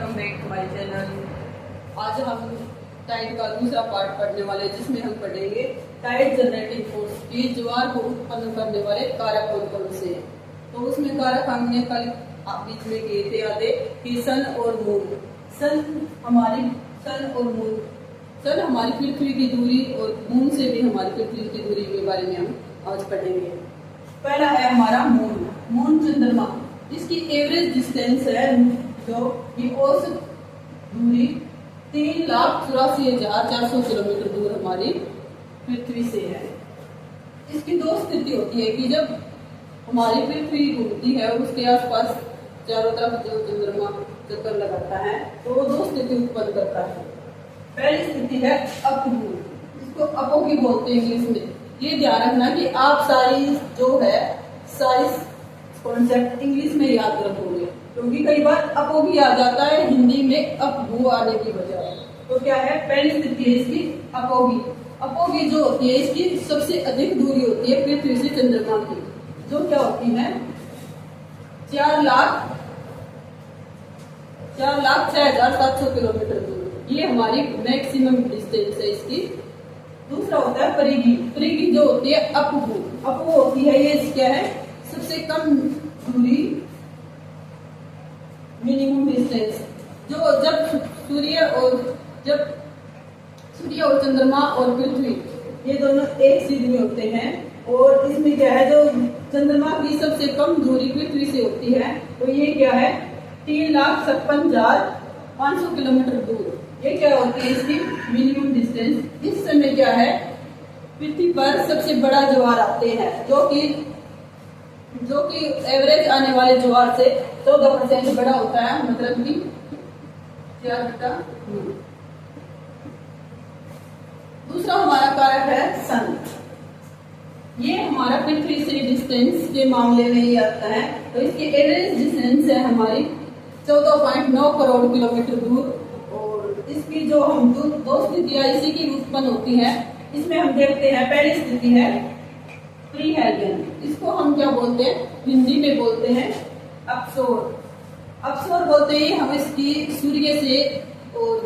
Welcome back to my channel. आज हम Tide का दूसरा पार्ट पढ़ने वाले हैं, जिसमें हम पढ़ेंगे टाइड जनरेटिंग फोर्स की ज्वार को उत्पन्न करने वाले कारक कौन कौन से। तो उसमें कारक हमने कल बीच में किए थे आधे कि सन और मून। सन हमारी पृथ्वी की दूरी और मून से भी हमारी पृथ्वी की दूरी के बारे में हम आज पढ़ेंगे। पहला है हमारा मून चंद्रमा। इसकी एवरेज डिस्टेंस है जो कि औसत दूरी 3,84,400 किलोमीटर दूर हमारी पृथ्वी से है। इसकी दो स्थिति होती है कि जब हमारी पृथ्वी घूमती है और उसके आसपास चारों तरफ जो चंद्रमा चक्कर लगाता है तो वो दो स्थिति उत्पन्न करता है। पहली स्थिति है अपमून, इसको अपोगी बोलते हैं इंग्लिश में। ये ध्यान रखना कि आप सारी कॉन्सेप्ट इंग्लिश में याद रखोगे, क्योंकि कई बार अपोगी आ जाता है हिंदी में अपभू आने की बजाय। तो क्या है, पहली स्थिति है इसकी अपोगी। अपोगी जो होती है इसकी सबसे अधिक दूरी होती है पृथ्वी से चंद्रमा की, जो क्या होती है 4,06,700 किलोमीटर दूर। ये हमारी मैक्सिमम डिस्टेंस है इसकी। दूसरा होता है परिगी जो होती है अपभू होती है ये क्या है सबसे कम दूरी, मिनिमम डिस्टेंस। जो जब सूर्य और चंद्रमा और पृथ्वी ये दोनों एक सीध में होते हैं, और इसमें क्या है जो चंद्रमा की सबसे कम दूरी पृथ्वी से होती है तो ये क्या है 3,56,500 किलोमीटर दूर। ये क्या होती है इसकी मिनिमम डिस्टेंस। इस समय क्या है पृथ्वी पर सबसे बड़ा ज्वार आते हैं, जो कि एवरेज आने वाले ज्वार से 14% बड़ा होता है, मतलब कि 4/9। दूसरा हमारा कारक है सन। ये हमारा पृथ्वी से डिस्टेंस के मामले में ही आता है। तो इसकी एवरेज डिस्टेंस है हमारी 14.9 करोड़ किलोमीटर दूर। और इसकी जो हम दो स्थितियां इसी की उत्पन्न होती है, इसमें हम देखते हैं पहली स्थिति है प्रीहेलियन। इसको हम क्या बोलते हैं, हिंदी में बोलते हैं अपसोर बोलते हैं। हम इसकी सूर्य से और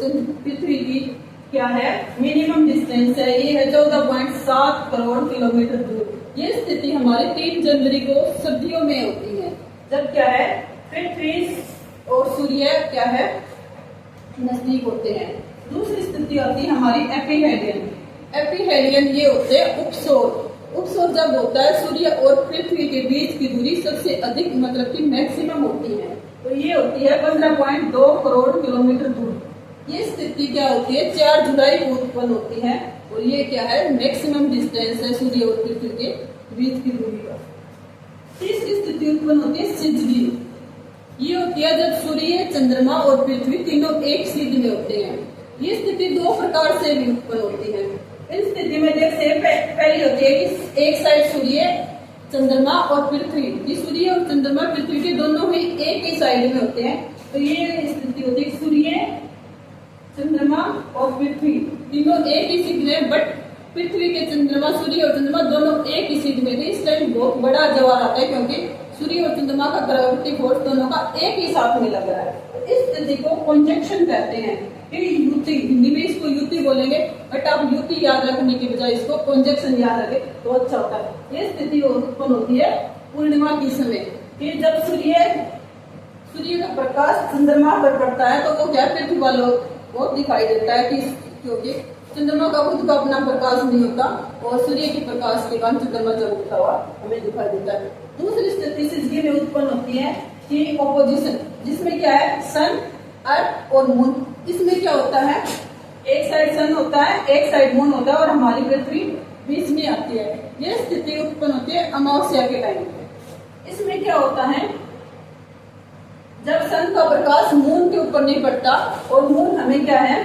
पृथ्वी की क्या है मिनिमम डिस्टेंस है, ये है 14.7 करोड़ किलोमीटर दूर। ये स्थिति हमारी 3 जनवरी को सर्दियों में होती है, जब क्या है पृथ्वी और सूर्य क्या है नजदीक होते हैं। दूसरी स्थिति आती है हमारी एपीहेलियन ये होते हैं उपसौर जब होता है सूर्य और पृथ्वी के बीच की दूरी सबसे अधिक मतलब कि मैक्सिमम होती है, तो ये होती है 15.2 करोड़ किलोमीटर दूर। ये स्थिति क्या होती है 4 जुलाई को उत्पन्न होती है, और ये क्या है मैक्सिमम डिस्टेंस है सूर्य और पृथ्वी के बीच की दूरी का। तीसरी स्थिति उत्पन्न होती है सिजली। ये होती है जब सूर्य चंद्रमा और पृथ्वी तीनों एक सीध में होते हैं। ये स्थिति 2 प्रकार से भी उत्पन्न होती है। इस स्थिति में देखते हैं पहली होती है कि एक साइड सूर्य चंद्रमा और पृथ्वी, सूर्य और चंद्रमा पृथ्वी के दोनों ही एक ही साइड में होते हैं। तो ये स्थिति होती है सूर्य चंद्रमा और पृथ्वी तीनों एक ही सीध में, बट पृथ्वी के चंद्रमा सूर्य और चंद्रमा दोनों एक ही सीध में थे। इस टाइम बहुत बड़ा ज्वार आता है, क्योंकि सूर्य और चंद्रमा का ग्रेविटी फोर्स दोनों का एक ही साथ में लग रहा है। तो इस स्थिति को कंजक्शन कहते हैं। युति, हिंदी में इसको युति बोलेंगे, बट आप युति याद रखने की बजाय इसको कंजक्शन याद रखें तो अच्छा होता है। ये स्थिति उत्पन्न होती है पूर्णिमा के समय, कि जब सूर्य का प्रकाश चंद्रमा पर पड़ता है तो वो क्या पृथ्वी वालों को दिखाई देता है, कि क्योंकि चंद्रमा का खुद का अपना प्रकाश नहीं होता और सूर्य के प्रकाश के कारण चंद्रमा चमकता हुआ हमें दिखाई देता है। दूसरी स्थिति सिजली में उत्पन्न होती है कि ऑपोजिशन, जिसमें क्या है सन अर्थ और मून। इसमें क्या होता है एक साइड सन होता है, एक साइड मून होता है, और हमारी पृथ्वी बीच में आती है। यह स्थिति उत्पन्न होती है अमावस्या के टाइम पे। इसमें क्या होता है जब सन का प्रकाश मून के ऊपर नहीं पड़ता, और मून हमें क्या है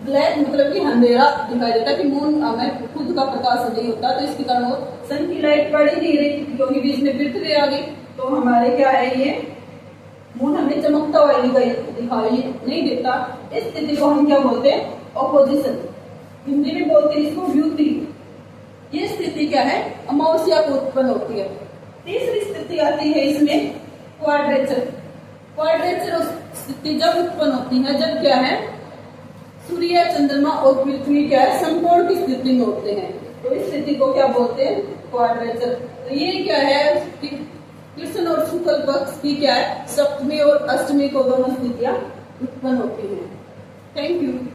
ब्लैक मतलब कि अंधेरा दिखाई देता है, कि मून हमें खुद का प्रकाश नहीं होता, तो इसके कारण वो सन की लाइट पड़ ही नहीं रही, क्योंकि बीच में पृथ्वी आ गई। तो हमारे क्या है ये मून हमें चमकता हुआ दिखाई नहीं देता। इस स्थिति को हम क्या बोलते हैं ऑपोजिशन, हिंदी में बोलते हैं इसको युति। ये स्थिति क्या है अमावस्या को उत्पन्न होती है। तीसरी स्थिति आती है इसमें क्वाड्रेचर। क्वाड्रेचर स्थिति जब उत्पन्न होती है जब क्या है, सूर्य, चंद्रमा और पृथ्वी क्या है, समकोण की स्थिति में होते हैं। तो इस स्थिति को क्या बोलते हैं, क्वाड्रेचर। तो ये क्या है, कृष्ण और शुक्ल पक्ष की क्या है, सप्तमी और अष्टमी को दोनों स्थितियां उत्पन्न होती हैं। Thank you.